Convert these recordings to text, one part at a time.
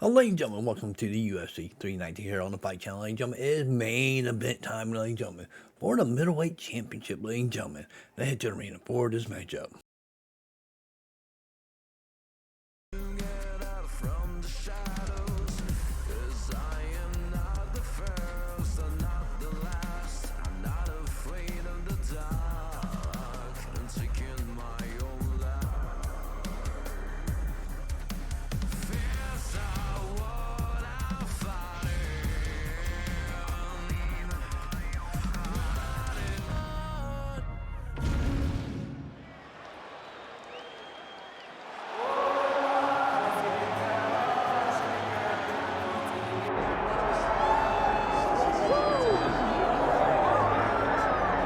Ladies and gentlemen, welcome to the UFC 390 here on the Fight Channel. Ladies and gentlemen, it is main event time, ladies and gentlemen, for the Middleweight Championship, ladies and gentlemen. Let's head to the arena for this matchup.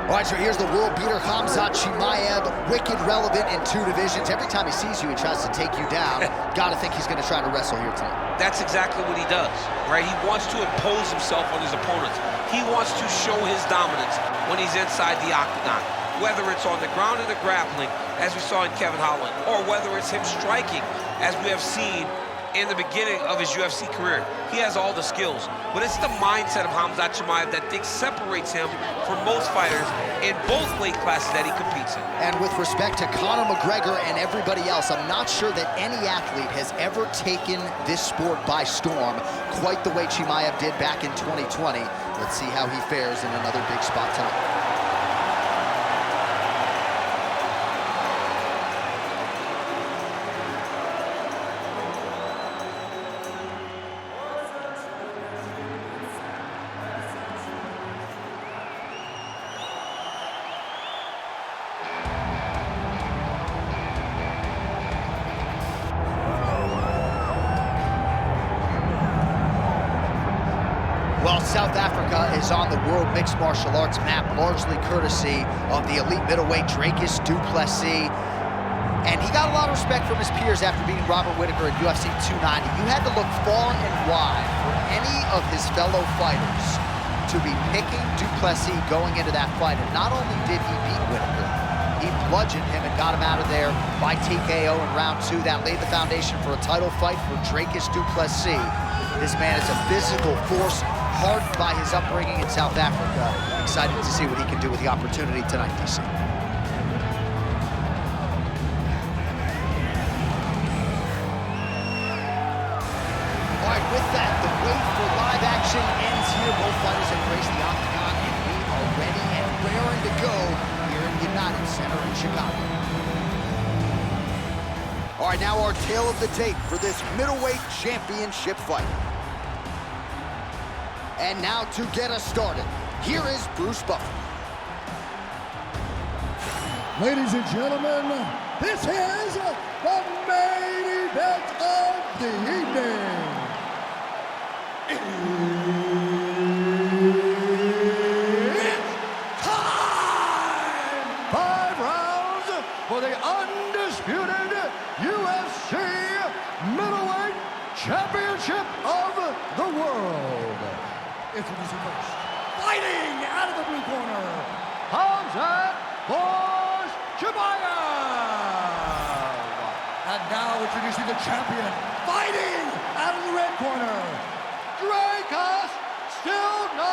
All right, so here's the world beater, Khamzat Chimaev, wicked relevant in two divisions. Every time he sees you, he tries to take you down. Gotta think he's gonna try to wrestle here tonight. That's exactly what he does, right? He wants to impose himself on his opponents. He wants to show his dominance when he's inside the octagon, whether it's on the ground in the grappling, as we saw in Kevin Holland, or whether it's him striking, as we have seen in the beginning of his UFC career. He has all the skills, but it's the mindset of Khamzat Chimaev that separates him from most fighters in both weight classes that he competes in. And with respect to Conor McGregor and everybody else, I'm not sure that any athlete has ever taken this sport by storm quite the way Chimaev did back in 2020. Let's see how he fares in another big spot tonight. Well, South Africa is on the world mixed martial arts map, largely courtesy of the elite middleweight Dricus DuPlessis. And he got a lot of respect from his peers after beating Robert Whittaker at UFC 290. You had to look far and wide for any of his fellow fighters to be picking DuPlessis going into that fight. And not only did he beat Whittaker, he bludgeoned him and got him out of there by TKO in round 2. That laid the foundation for a title fight for Dricus DuPlessis. This man is a physical force, hardened by his upbringing in South Africa. Excited to see what he can do with the opportunity tonight, DC. All right, with that, the wait for live action ends here. Both fighters embrace the octagon, and we are ready and raring to go here in United Center in Chicago. All right, now our tale of the tape for this middleweight championship fight. And now to get us started, here is Bruce Buffer. Ladies and gentlemen, this is the main event of the evening. It's time! 5 rounds for the undisputed UFC Middleweight Championship of the world. Introducing first, fighting out of the blue corner, Khamzat Chimaev. And now introducing the champion, fighting out of the red corner, Dricus DuPlessis.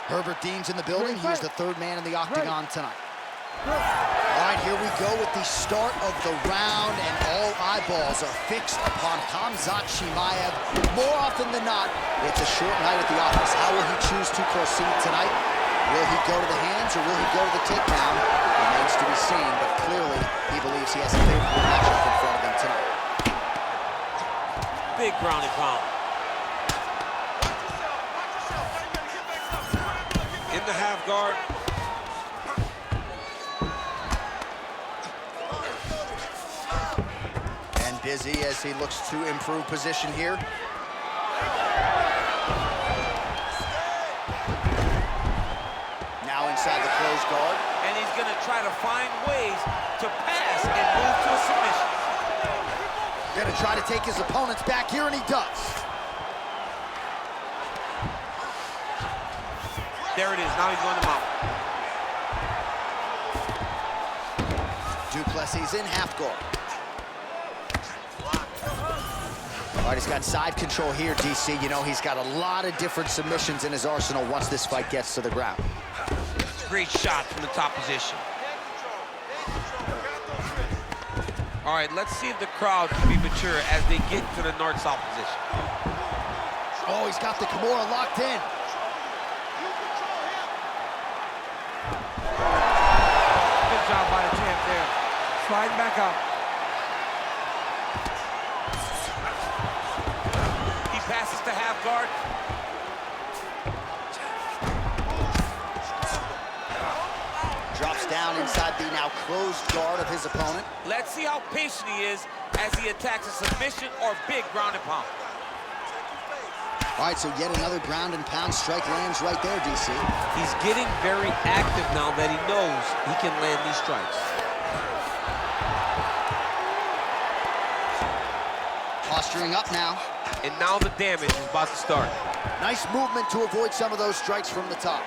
Herbert Dean's in the building. He is the third man in the octagon tonight. All right, here we go with the start of the round, and all eyeballs are fixed upon Khamzat Chimaev. More often than not, it's a short night at the office. How will he choose to proceed tonight? Will he go to the hands or will he go to the takedown? Remains to be seen, but clearly he believes he has a favorable matchup in front of him tonight. Big ground and pound. In the half guard. Busy as he looks to improve position here. Now inside the closed guard. And he's going to try to find ways to pass and move to a submission. Going to try to take his opponents back here, and he does. There it is. Now he's going to mount. DuPlessis in half guard. All right, he's got side control here, DC. You know, he's got a lot of different submissions in his arsenal once this fight gets to the ground. Great shot from the top position. All right, let's see if the crowd can be mature as they get to the north-south position. Oh, he's got the Kimura locked in. Good job by the champ there. Sliding back up. He passes to half guard. Drops down inside the now closed guard of his opponent. Let's see how patient he is as he attacks a submission or big ground and pound. All right, so yet another ground and pound strike lands right there, DC. He's getting very active now that he knows he can land these strikes. Posturing up now. And now the damage is about to start. Nice movement to avoid some of those strikes from the top.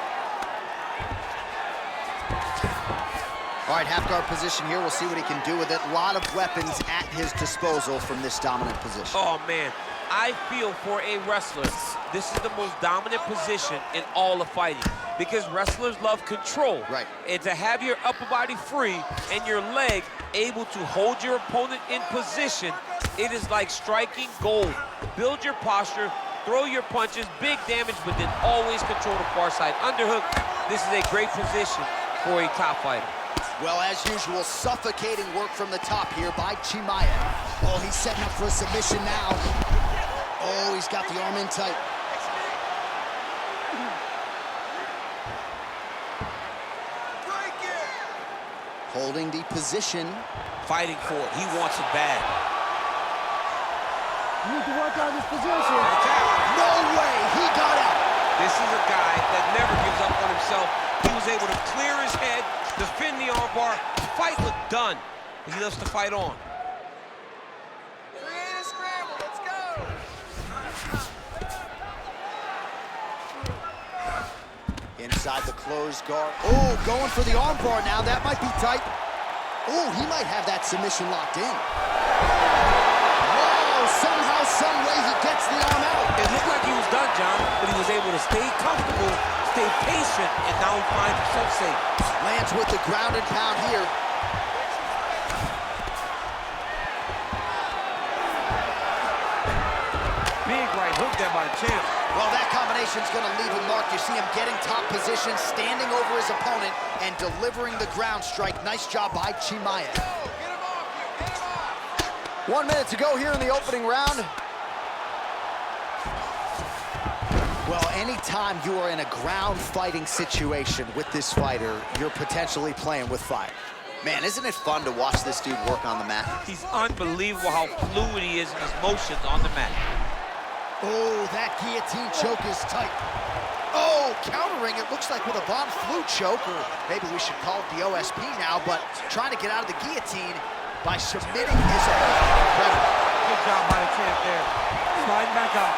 All right, half guard position here. We'll see what he can do with it. A lot of weapons at his disposal from this dominant position. Oh, man. I feel for a wrestler, this is the most dominant position in all of fighting because wrestlers love control. Right. And to have your upper body free and your leg able to hold your opponent in position, it is like striking gold. Build your posture, throw your punches, big damage, but then always control the far side underhook. This is a great position for a top fighter. Well, as usual, suffocating work from the top here by Chimaev. Oh, he's setting up for a submission now. Oh, he's got the arm in tight. Holding the position. Fighting for it. He wants it bad. You need to work on this position. No way, he got out. This is a guy that never gives up on himself. He was able to clear his head, defend the armbar. The fight looked done, but he loves to fight on. Create a scramble, let's go. Inside the closed guard. Oh, going for the armbar now. That might be tight. Oh, he might have that submission locked in. Whoa, somehow, some way he gets the arm out. It looked like he was done, John, but he was able to stay comfortable, stay patient, and now he finds himself safe. Lands with the ground and pound here. Big right hook there by the champ. Well, that combination's gonna leave a mark. You see him getting top position, standing over his opponent, and delivering the ground strike. Nice job by Chimaev. 1 minute to go here in the opening round. Well, anytime you are in a ground fighting situation with this fighter, you're potentially playing with fire. Man, isn't it fun to watch this dude work on the mat? He's unbelievable how fluid he is in his motions on the mat. Oh, that guillotine choke is tight. Oh, countering, it looks like with a Von Flue choke, or maybe we should call it the OSP now, but trying to get out of the guillotine by submitting his opponent. Good job by the champ there. Sliding back up.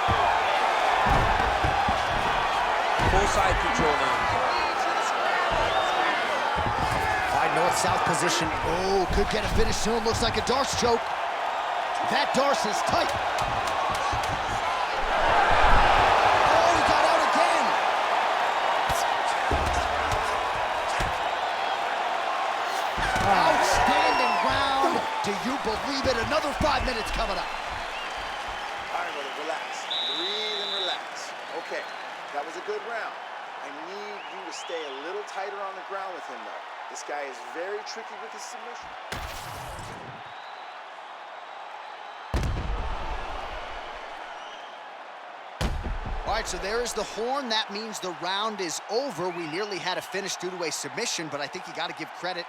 Full side control now. All right, north-south position. Oh, could get a finish soon. Looks like a Darce choke. That Darce is tight. Outstanding round. Do you believe it? Another 5 minutes coming up. All right, brother, relax. Breathe and relax. Okay, that was a good round. I need you to stay a little tighter on the ground with him, though. This guy is very tricky with his submission. All right, so there is the horn. That means the round is over. We nearly had a finish due to a submission, but I think you got to give credit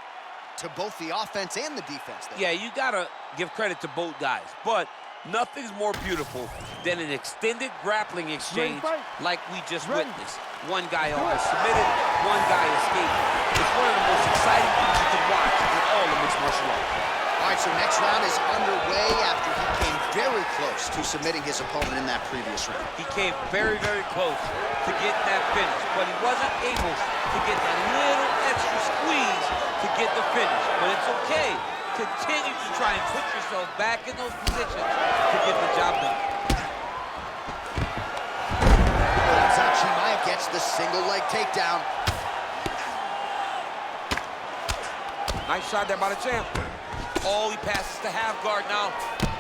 to both the offense and the defense there. Yeah, you gotta give credit to both guys, but nothing's more beautiful than an extended grappling exchange like we just witnessed. One guy almost submitted, one guy escaped. It's one of the most exciting things you can watch in all of mixed martial arts. All right, so next round is underway after he came very close to submitting his opponent in that previous round. He came very, very close to getting that finish, but he wasn't able to get that little extra squeeze to get the finish, but it's okay. Continue to try and put yourself back in those positions to get the job done. Khamzat Chimaev gets the single leg takedown. Nice shot there by the champ. Oh, he passes to half guard now.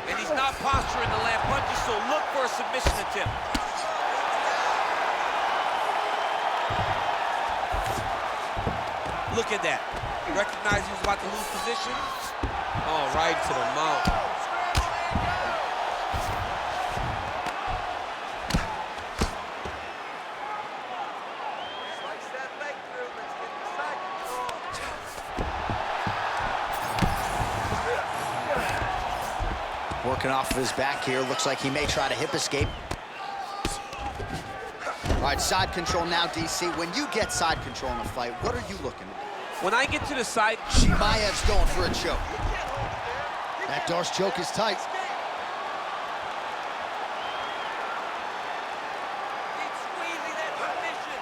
And he's not posturing to land punches, so look for a submission attempt. Look at that. Recognized he was about to lose position. Oh, right to the mouth. Working off of his back here. Looks like he may try to hip escape. All right, side control now, DC. When you get side control in a fight, what are you looking at? When I get to the side, Chimaev's going for a choke. That Darce choke is tight. keep squeezing that submission.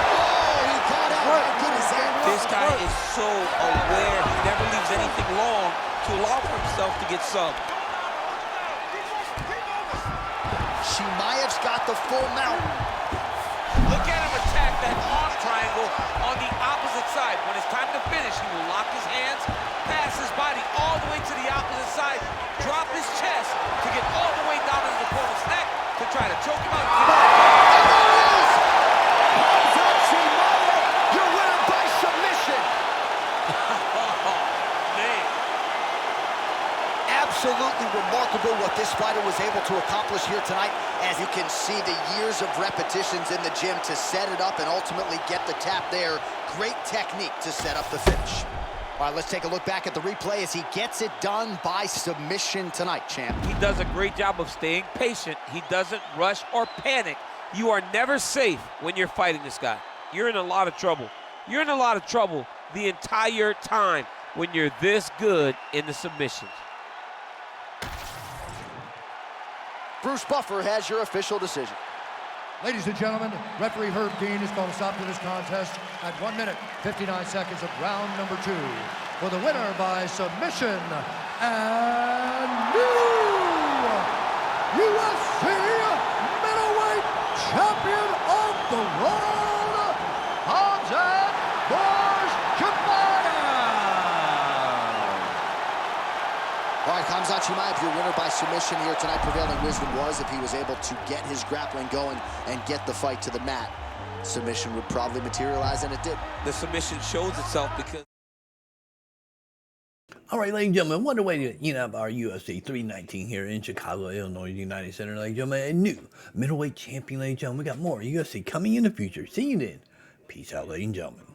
Oh, he got out. How good is that? This guy is so aware. He never leaves anything long to allow for himself to get subbed. Chimaev's got the full mount. Look at him attack that arm triangle on the opposite side. When it's time to finish, he will lock his hands, pass his body all the way to the opposite side, drop his chest to get all the way down to his opponent's neck to try to choke him out. Khamzat Chimaev, your winner by submission. Man. Absolutely remarkable what this fighter was able to accomplish here tonight. As you can see, the years of repetitions in the gym to set it up and ultimately get the tap there. Great technique to set up the finish. All right, let's take a look back at the replay as he gets it done by submission tonight, champ. He does a great job of staying patient. He doesn't rush or panic. You are never safe when you're fighting this guy. You're in a lot of trouble. You're in a lot of trouble the entire time when you're this good in the submissions. Bruce Buffer has your official decision. Ladies and gentlemen, referee Herb Dean has called a stop to this contest at 1 minute, 59 seconds of round number 2. For the winner by submission and new UFC middleweight champion of the world, Khamzat Chimaev. All right, Khamzat Chimaev, your winner by submission here tonight. Prevailing wisdom was if he was able to get his grappling going and get the fight to the mat, submission would probably materialize, and it did. The submission shows itself because... All right, ladies and gentlemen, what a way to have our UFC 319 here in Chicago, Illinois, United Center, ladies and gentlemen. A new middleweight champion, ladies and gentlemen. We got more UFC coming in the future. See you then. Peace out, ladies and gentlemen.